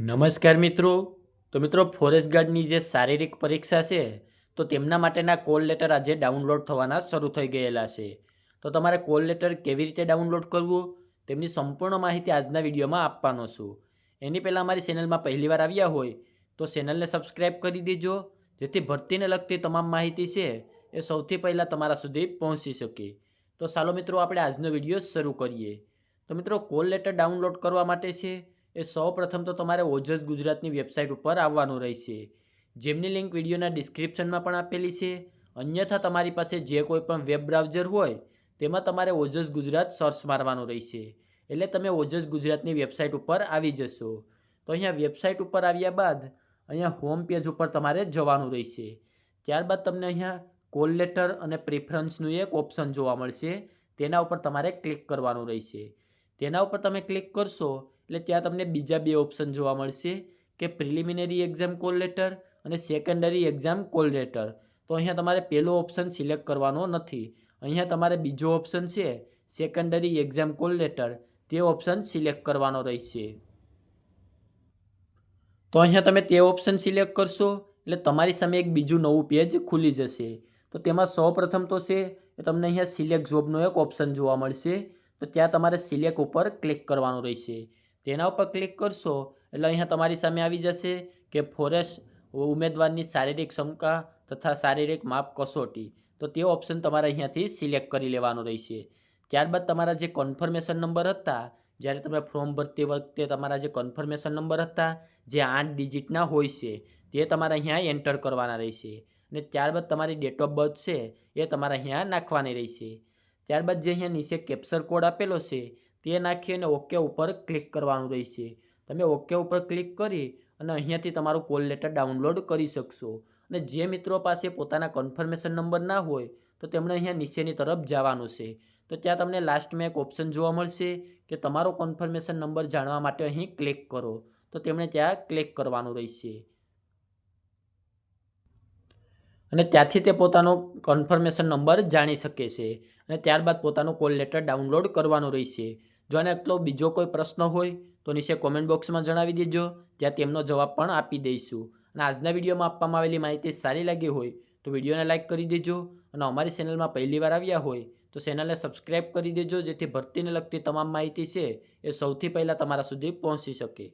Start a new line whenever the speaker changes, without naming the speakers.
નમસ્કાર મિત્રો. તો મિત્રો, ફોરેસ્ટ ગાર્ડની જે શારીરિક પરીક્ષા છે તો તેમના માટેના કોલ લેટર આજે ડાઉનલોડ થવાના શરૂ થઈ ગયેલા છે. તો તમારે કોલ લેટર કેવી રીતે ડાઉનલોડ કરવું તેમની સંપૂર્ણ માહિતી આજના વિડીયોમાં આપવાનો છું. એની પહેલાં અમારી ચેનલમાં પહેલીવાર આવ્યા હોય તો ચેનલને સબસ્ક્રાઈબ કરી દેજો, જેથી ભરતીને લગતી તમામ માહિતી છે એ સૌથી પહેલાં તમારા સુધી પહોંચી શકે. તો ચાલો મિત્રો, આપણે આજનો વિડીયો શરૂ કરીએ. તો મિત્રો, કોલ લેટર ડાઉનલોડ કરવા માટે છે એ સૌપ્રથમ તો તમારે ઓજસ ગુજરાતની વેબસાઇટ ઉપર આવવાનું રહેશે, જેમની લિંક વિડીયોના ડિસ્ક્રિપ્શનમાં પણ આપેલી છે. અન્યથા તમારી પાસે જે કોઈ પણ વેબ બ્રાઉઝર હોય તેમાં તમારે ઓજસ ગુજરાત સર્ચ મારવાનું રહેશે, એટલે તમે ઓજસ ગુજરાતની વેબસાઇટ ઉપર આવી જશો. તો અહીંયા વેબસાઇટ ઉપર આવ્યા બાદ અહીંયા હોમ પેજ ઉપર તમારે જવાનું રહેશે. ત્યારબાદ તમને અહીંયા કોલ લેટર અને પ્રેફરન્સનું એક ઓપ્શન જોવા મળશે, તેના ઉપર તમારે ક્લિક કરવાનું રહેશે. તેના ઉપર તમે ક્લિક કરશો એટલે ત્યાં તમને બીજા બે ઓપ્શન જોવા મળશે કે પ્રિલિમિનરી એક્ઝામ કોલ લેટર અને સેકન્ડરી એક્ઝામ કોલ લેટર. તો અહીંયા તમારે પહેલો ઓપ્શન સિલેક્ટ કરવાનો નથી. અહીંયા તમારે બીજો ઓપ્શન છે સેકન્ડરી એક્ઝામ કોલ લેટર, તે ઓપ્શન સિલેક્ટ કરવાનો રહેશે. તો અહીંયા તમે તે ઓપ્શન સિલેક્ટ કરશો એટલે તમારી સામે એક બીજું નવું પેજ ખુલી જશે. તો તેમાં સૌપ્રથમ તો છે એ તમને અહીંયા સિલેક્ટ જોબનો એક ઓપ્શન જોવા મળશે. તો ત્યાં તમારે સિલેક્ટ ઉપર ક્લિક કરવાનું રહેશે. તેના ઉપર ક્લિક કરશો એટલે અહીંયા તમારી સામે આવી જશે કે ફોરેસ્ટ ઉમેદવારની શારીરિક ક્ષમતા તથા શારીરિક માપ કસોટી. તો તે ઓપ્શન તમારે અહીંયાથી સિલેક્ટ કરી લેવાનો રહેશે. ત્યારબાદ તમારા જે કન્ફર્મેશન નંબર હતા, જ્યારે તમે ફોર્મ ભરતી વખતે તમારા જે કન્ફર્મેશન નંબર હતા જે 8 ડિજિટના હોય છે તે તમારે અહીંયા એન્ટર કરવાના રહેશે. અને ત્યારબાદ તમારી ડેટ ઓફ બર્થ છે એ તમારે અહીંયા નાખવાની રહેશે. ત્યારબાદ જે અહીંયા નીચે કેપ્ચર કોડ આપેલો છે તે નાખી અને ઓકે ઉપર ક્લિક કરવાનું રહેશે. તમે ઓકે ઉપર ક્લિક કરી અને અહીંયાથી તમારું કોલ લેટર ડાઉનલોડ કરી શકશો. અને જે મિત્રો પાસે પોતાના કન્ફર્મેશન નંબર ના હોય તો તેમણે અહીંયા નીચેની તરફ જવાનું છે. તો ત્યાં તમને લાસ્ટમાં એક ઓપ્શન જોવા મળશે કે તમારો કન્ફર્મેશન નંબર જાણવા માટે અહીં ક્લિક કરો. તો તેમણે ત્યાં ક્લિક કરવાનું રહેશે અને ત્યાંથી તે પોતાનો કન્ફર્મેશન નંબર જાણી શકે છે અને ત્યારબાદ પોતાનું કોલ લેટર ડાઉનલોડ કરવાનું રહેશે. જો આને એટલો બીજો કોઈ પ્રશ્ન હોય તો નીચે કોમેન્ટ બોક્સમાં જણાવી દેજો, ત્યાં તેમનો જવાબ પણ આપી દઈશું. અને આજના વિડીયોમાં આપવામાં આવેલી માહિતી સારી લાગી હોય તો વિડીયોને લાઇક કરી દેજો, અને અમારી ચેનલમાં પહેલીવાર આવ્યા હોય તો ચેનલને સબસ્ક્રાઈબ કરી દેજો, જેથી ભરતીને લગતી તમામ માહિતી છે એ સૌથી પહેલાં તમારા સુધી પહોંચી શકે.